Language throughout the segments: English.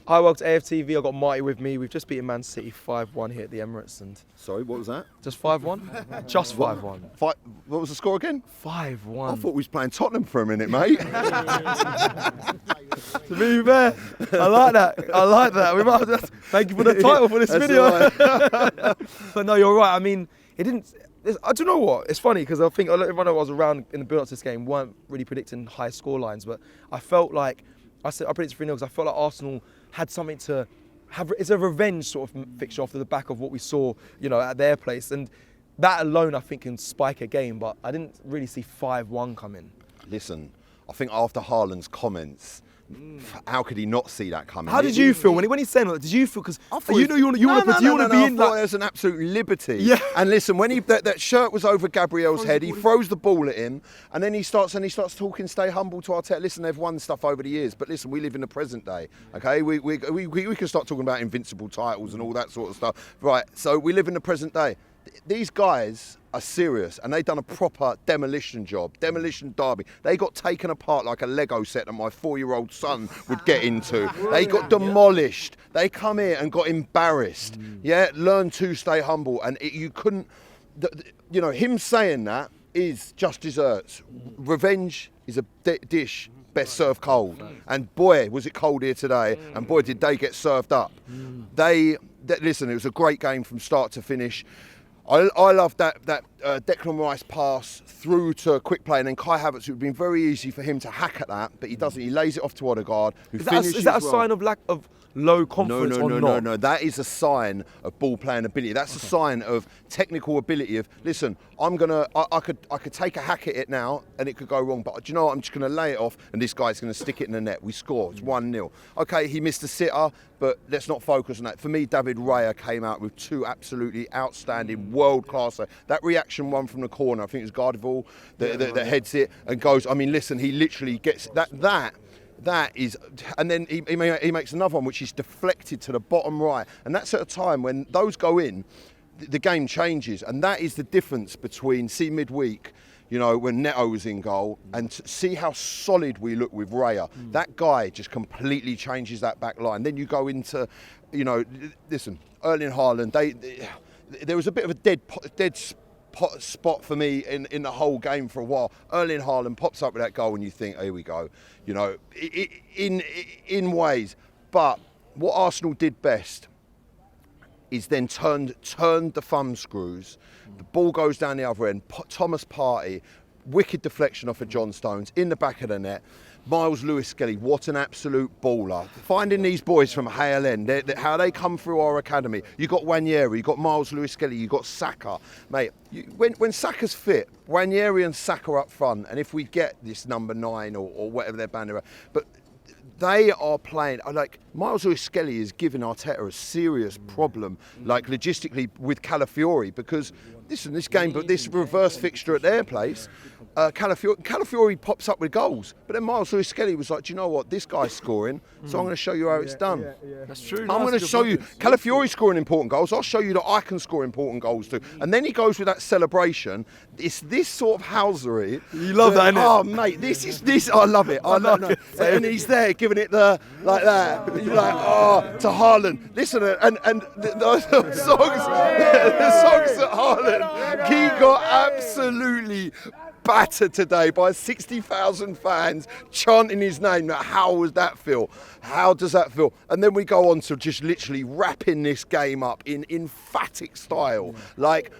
Hi, welcome to AFTV. I've got Marty with me. We've just beaten Man City 5-1 here at the Emirates. And Sorry, what was that? just 5-1? Just 5-1. What was the score again? 5-1. I thought we was playing Tottenham for a minute, mate. To be fair, I like that. We might have to thank you for the title for this video. Right. But no, you're right. I mean, it didn't. I don't know what. It's funny because I think everyone I was around in the build-up to this game weren't really predicting high score lines, but I felt like I predicted 3-0 because I felt like Arsenal had something to have. It's a revenge sort of fixture off the back of what we saw, at their place, and that alone I think can spike a game. But I didn't really see 5-1 coming. Listen, I think after Haaland's comments, how could he not see that coming? How did you feel when he said that? Did you feel because I thought you want to be in? I thought it was an absolute liberty. Yeah. And listen, when that shirt was over Gabriel's head, he throws the ball at him, and then he starts talking. Stay humble to Arteta. Listen, they've won stuff over the years, but listen, we live in the present day. Okay, we can start talking about invincible titles and all that sort of stuff. Right. So we live in the present day. These guys are serious, and they've done a proper demolition job, demolition derby. They got taken apart like a Lego set that my 4-year-old son would get into. They got demolished. They come here and got embarrassed. Yeah, learn to stay humble, and you couldn't. Him saying that is just desserts. Revenge is a dish best served cold, and boy, was it cold here today, and boy, did they get served up. Listen, it was a great game from start to finish. I love that Declan Rice pass through to quick play, and then Kai Havertz. It would have been very easy for him to hack at that, but he doesn't. He lays it off to Odegaard, who finishes. Is that a sign of lack of low confidence or not? No. That is a sign of ball playing ability. That's a sign of technical ability. Listen, I could take a hack at it now, and it could go wrong. But do you know what? I'm just gonna lay it off, and this guy's gonna stick it in the net. We score. It's 1-0. Okay, he missed a sitter, but let's not focus on that. For me, David Raya came out with two absolutely outstanding, world-class. That reaction one from the corner, I think it was Gardival that heads it and goes. I mean, listen, he literally gets that is, and then he makes another one which is deflected to the bottom right, and that's at a time when those go in, the game changes, and that is the difference between midweek, when Neto was in goal, and see how solid we look with Raya. That guy just completely changes that back line. Then you go into, listen, Erling Haaland. There was a bit of a dead spot for me in the whole game for a while. Erling Haaland pops up with that goal, and you think, here we go. In ways. But what Arsenal did best is then turned the thumb screws. The ball goes down the other end. Thomas Partey, wicked deflection off of John Stones in the back of the net. Miles Lewis-Skelly, what an absolute baller. Finding these boys from Hale End, how they come through our academy. You got Wanyeri, you got Miles Lewis-Skelly, you got Saka. Mate, when Saka's fit, Wanyeri and Saka up front, and if we get this number 9 or whatever they're banding around, but they are playing, like, Miles Lewis-Skelly is giving Arteta a serious problem, like, logistically with Calafiori, because, listen, this game, but this reverse fixture at their place, Calafiori pops up with goals, but then Miles Lewis-Skelly was like, do you know what, this guy's scoring, so I'm going to show you how it's done. That's true. I'm going to show you, Calafiori scoring important goals, I'll show you that I can score important goals too. And then he goes with that celebration. It's this sort of housery. You love that, innit? Oh, mate, this, I love it. I love it. And he's there giving it like that. You're like, to Haaland. Listen, and the songs at Haaland, he got absolutely battered today by 60,000 fans chanting his name. Now, how does that feel? How does that feel? And then we go on to just literally wrapping this game up in emphatic style, like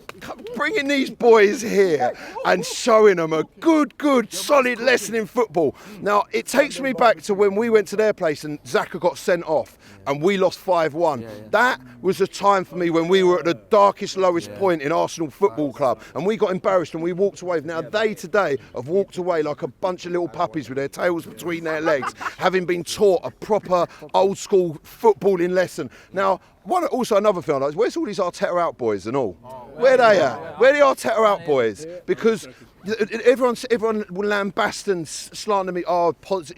bringing these boys here and showing them a good, solid lesson in football. Now, it takes me back to when we went to their place and Xhaka got sent off and we lost 5-1. That was a time for me when we were at the darkest, lowest point in Arsenal Football Club, and we got embarrassed and we walked away. Now, they today have walked away like a bunch of little puppies with their tails between their legs, having been taught a proper old school footballing lesson. Now, also another thing I like is, where's all these Arteta out boys and all? Where they at? Where are the Arteta out boys? Because everyone will lambast and slander me,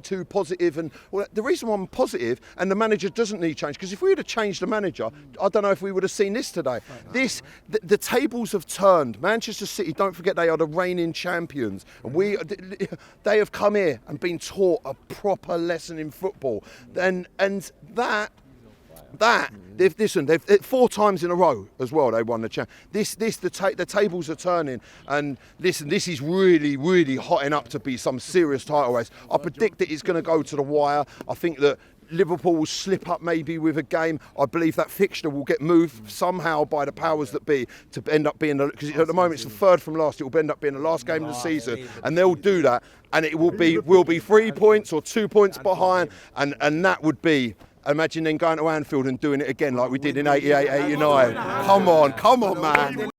too positive. And the reason why I'm positive and the manager doesn't need change, because if we would have changed the manager, I don't know if we would have seen this today. The tables have turned. Manchester City, don't forget, they are the reigning champions. And they have come here and been taught a proper lesson in football. And they've 4 times in a row as well. They won the championship. The tables are turning, and listen, this is really, really hotting up to be some serious title race. I predict that it's going to go to the wire. I think that Liverpool will slip up maybe with a game. I believe that fixture will get moved somehow by the powers that be to end up being, because at the moment it's the third from last. It will end up being the last game of the season, and they'll do that, and it will be 3 points or 2 points behind, and that would be. Imagine then going to Anfield and doing it again like we did in 88, 89. Come on, man.